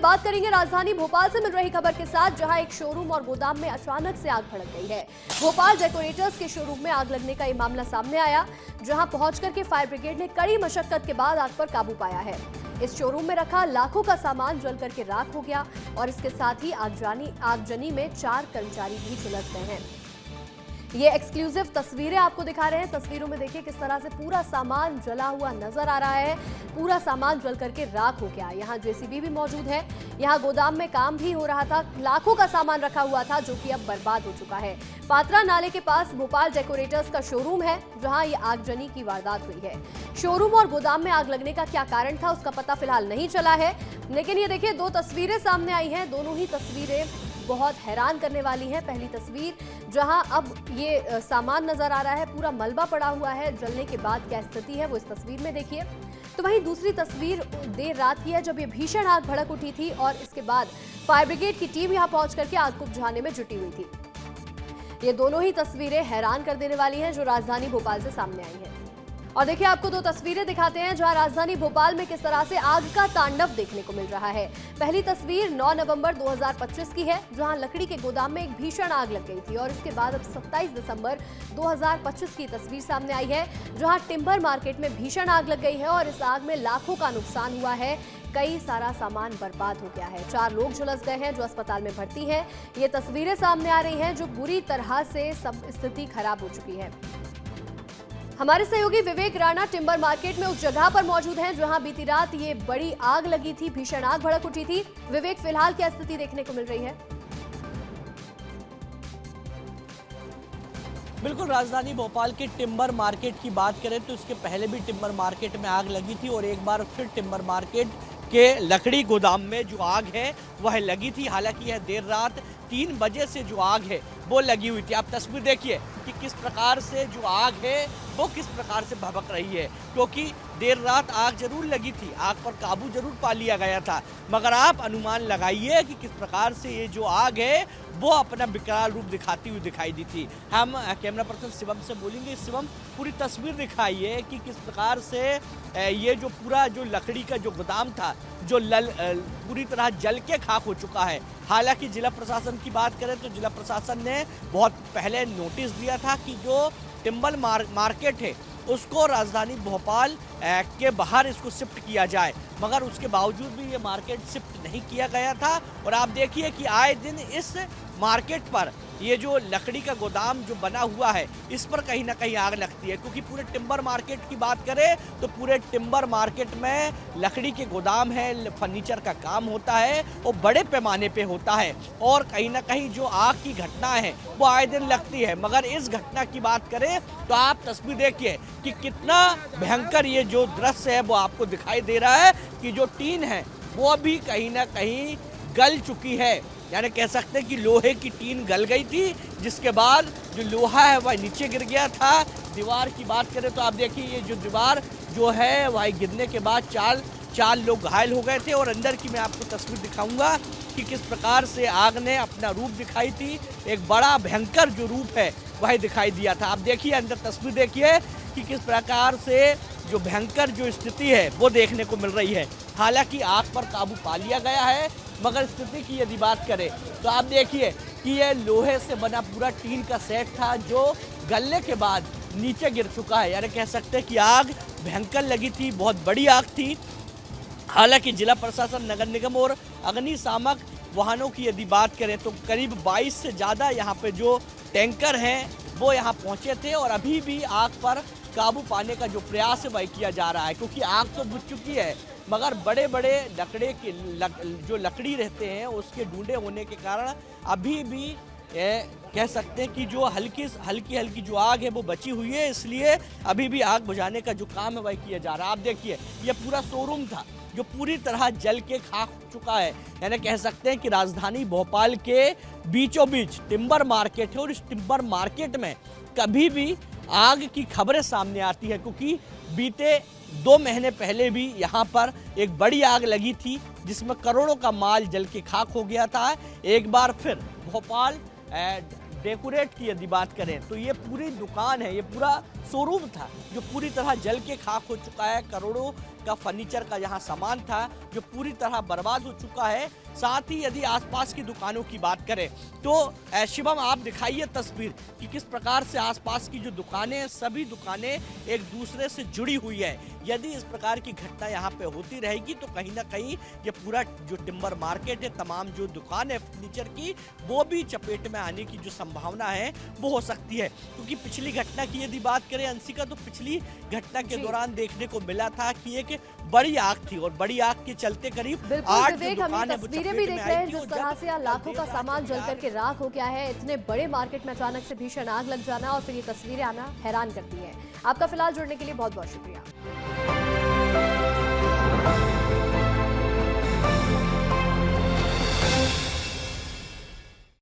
बात करेंगे राजधानी भोपाल से मिल रही खबर के साथ, जहां एक शोरूम और गोदाम में अचानक से आग भड़क गई है। भोपाल डेकोरेटर्स के शोरूम में आग लगने का ये मामला सामने आया, जहां पहुंचकर के फायर ब्रिगेड ने कड़ी मशक्कत के बाद आग पर काबू पाया है। इस शोरूम में रखा लाखों का सामान जल करके राख हो गया और इसके साथ ही आगजनी में 4 कर्मचारी भी झुलस गए हैं। ये एक्सक्लूसिव तस्वीरें आपको दिखा रहे हैं। तस्वीरों में देखिए किस तरह से पूरा सामान जला हुआ नजर आ रहा है। पूरा सामान जल करके राख हो गया। यहाँ जेसीबी भी मौजूद है। यहाँ गोदाम में काम भी हो रहा था। लाखों का सामान रखा हुआ था जो कि अब बर्बाद हो चुका है। पात्रा नाले के पास भोपाल डेकोरेटर्स का शोरूम है, जहां ये आगजनी की वारदात हुई है। शोरूम और गोदाम में आग लगने का क्या कारण था उसका पता फिलहाल नहीं चला है, लेकिन ये देखिए 2 तस्वीरें सामने आई हैं। दोनों ही तस्वीरें बहुत हैरान करने वाली है। पहली तस्वीर जहां अब ये सामान नजर आ रहा है, पूरा मलबा पड़ा हुआ है। जलने के बाद क्या स्थिति है वो इस तस्वीर में देखिए। तो वहीं दूसरी तस्वीर देर रात की है, जब ये भीषण आग भड़क उठी थी और इसके बाद फायर ब्रिगेड की टीम यहां पहुंच करके आग को बुझाने में जुटी हुई थी। ये दोनों ही तस्वीरें हैरान कर देने वाली हैं जो राजधानी भोपाल से सामने आई हैं। और देखिए आपको 2 तस्वीरें दिखाते हैं जहां राजधानी भोपाल में किस तरह से आग का तांडव देखने को मिल रहा है। पहली तस्वीर 9 नवंबर 2025 की है, जहां लकड़ी के गोदाम में एक भीषण आग लग गई थी और इसके बाद अब 27 दिसंबर 2025 की तस्वीर सामने आई है, जहां टिम्बर मार्केट में भीषण आग लग गई है और इस आग में लाखों का नुकसान हुआ है। कई सारा सामान बर्बाद हो गया है। 4 लोग झुलस गए हैं जो अस्पताल में भर्ती हैं। ये तस्वीरें सामने आ रही हैं जो बुरी तरह से सब स्थिति खराब हो चुकी है। हमारे सहयोगी विवेक राणा टिम्बर मार्केट में उस जगह पर मौजूद हैं जहां बीती रात ये बड़ी आग लगी थी, भीषण आग भड़क उठी थी। विवेक, फिलहाल क्या स्थिति देखने को मिल रही है? बिल्कुल, राजधानी भोपाल के टिम्बर मार्केट की बात करें तो इसके पहले भी टिम्बर मार्केट में आग लगी थी और एक बार फिर टिम्बर मार्केट के लकड़ी गोदाम में जो आग है वह लगी थी। हालांकि यह देर रात 3 बजे से जो आग है वो लगी हुई थी। आप तस्वीर देखिए कि किस प्रकार से जो आग है वो किस प्रकार से भभक रही है, क्योंकि देर रात आग जरूर लगी थी, आग पर काबू जरूर पा लिया गया था, मगर आप अनुमान लगाइए कि किस प्रकार से ये जो आग है वो अपना विकराल रूप दिखाती हुई दिखाई दी थी। हम कैमरा पर्सन शिवम से बोलेंगे, शिवम पूरी तस्वीर दिखाइए कि किस प्रकार से ये जो पूरा जो लकड़ी का जो गोदाम था जो पूरी तरह जल के खाक हो चुका है। हालांकि जिला प्रशासन की बात करें तो जिला प्रशासन ने बहुत पहले नोटिस दिया था कि जो टिम्बर मार्केट है उसको राजधानी भोपाल के बाहर इसको शिफ्ट किया जाए, मगर उसके बावजूद भी ये मार्केट शिफ्ट नहीं किया गया था। और आप देखिए कि आए दिन इस मार्केट पर ये जो लकड़ी का गोदाम जो बना हुआ है इस पर कहीं ना कहीं आग लगती है, क्योंकि पूरे टिम्बर मार्केट की बात करें तो पूरे टिम्बर मार्केट में लकड़ी के गोदाम है, फर्नीचर का काम होता है और बड़े पैमाने पे होता है और कहीं ना कहीं जो आग की घटना है वो आए दिन लगती है। मगर इस घटना की बात करें तो आप तस्वीर देखिए कि कितना भयंकर ये जो दृश्य है वो आपको दिखाई दे रहा है कि जो टीन है वो भी कहीं ना कहीं गल चुकी है, यानी कह सकते हैं कि लोहे की टीन गल गई थी, जिसके बाद जो लोहा है वह नीचे गिर गया था। दीवार की बात करें तो आप देखिए ये जो दीवार जो है वह गिरने के बाद चार लोग घायल हो गए थे और अंदर की मैं आपको तस्वीर दिखाऊंगा कि किस प्रकार से आग ने अपना रूप दिखाई थी। एक बड़ा भयंकर जो रूप है वह दिखाई दिया था। आप देखिए अंदर तस्वीर देखिए कि किस प्रकार से जो भयंकर जो स्थिति है वो देखने को मिल रही है। हालांकि आग पर काबू पा लिया गया है, मगर स्थिति की यदि बात करें तो आप देखिए कि ये लोहे से बना पूरा टीन का सेट था जो गलने के बाद नीचे गिर चुका है, यानी कह सकते हैं कि आग भयंकर लगी थी, बहुत बड़ी आग थी। हालांकि जिला प्रशासन, नगर निगम और अग्निशामक वाहनों की यदि बात करें तो करीब 22 से ज़्यादा यहाँ पे जो टैंकर हैं वो यहाँ पहुँचे थे और अभी भी आग पर काबू पाने का जो प्रयास है वह किया जा रहा है, क्योंकि आग तो बुझ चुकी है मगर बड़े बड़े लकड़े के जो लकड़ी रहते हैं उसके ढूंढे होने के कारण अभी भी कह सकते हैं कि जो हल्की जो आग है वो बची हुई है, इसलिए अभी भी आग बुझाने का जो काम है वह किया जा रहा है। आप देखिए ये पूरा शोरूम था जो पूरी तरह जल के खाक हो चुका है, यानी कह सकते हैं कि राजधानी भोपाल के बीचों बीच टिम्बर मार्केट है और इस टिम्बर मार्केट में कभी भी आग की खबरें सामने आती है, क्योंकि बीते 2 महीने पहले भी यहाँ पर एक बड़ी आग लगी थी जिसमें करोड़ों का माल जल के खाक हो गया था। एक बार फिर भोपाल डेकोरेट की यदि बात करें तो ये पूरी दुकान है, ये पूरा शोरूम था जो पूरी तरह जल के खाक हो चुका है। करोड़ों का फर्नीचर का यहाँ सामान था जो पूरी तरह बर्बाद हो चुका है। साथ ही यदि आसपास की दुकानों की बात करें तो शिवम आप दिखाइए तस्वीर कि किस प्रकार से आसपास की जो दुकानें हैं, सभी दुकानें एक दूसरे से जुड़ी हुई है। यदि इस प्रकार की घटना यहाँ पे होती रहेगी तो कहीं ना कहीं ये पूरा जो टिम्बर मार्केट है, तमाम जो दुकान है फर्नीचर की, वो भी चपेट में आने की जो संभावना है वो हो सकती है। क्योंकि पिछली घटना की यदि बात करें अंशिका, तो पिछली घटना के दौरान देखने को मिला था कि एक बड़ी आग थी और बड़ी आग के चलते करीब 8 दुकानें तस्वीरें भी देख रहे हैं जिस तरह से लाखों का सामान जल करके राख हो गया है। इतने बड़े मार्केट में अचानक से भीषण आग लग जाना और फिर ये तस्वीरें आना हैरान करती है। आपका फिलहाल जुड़ने के लिए बहुत बहुत शुक्रिया।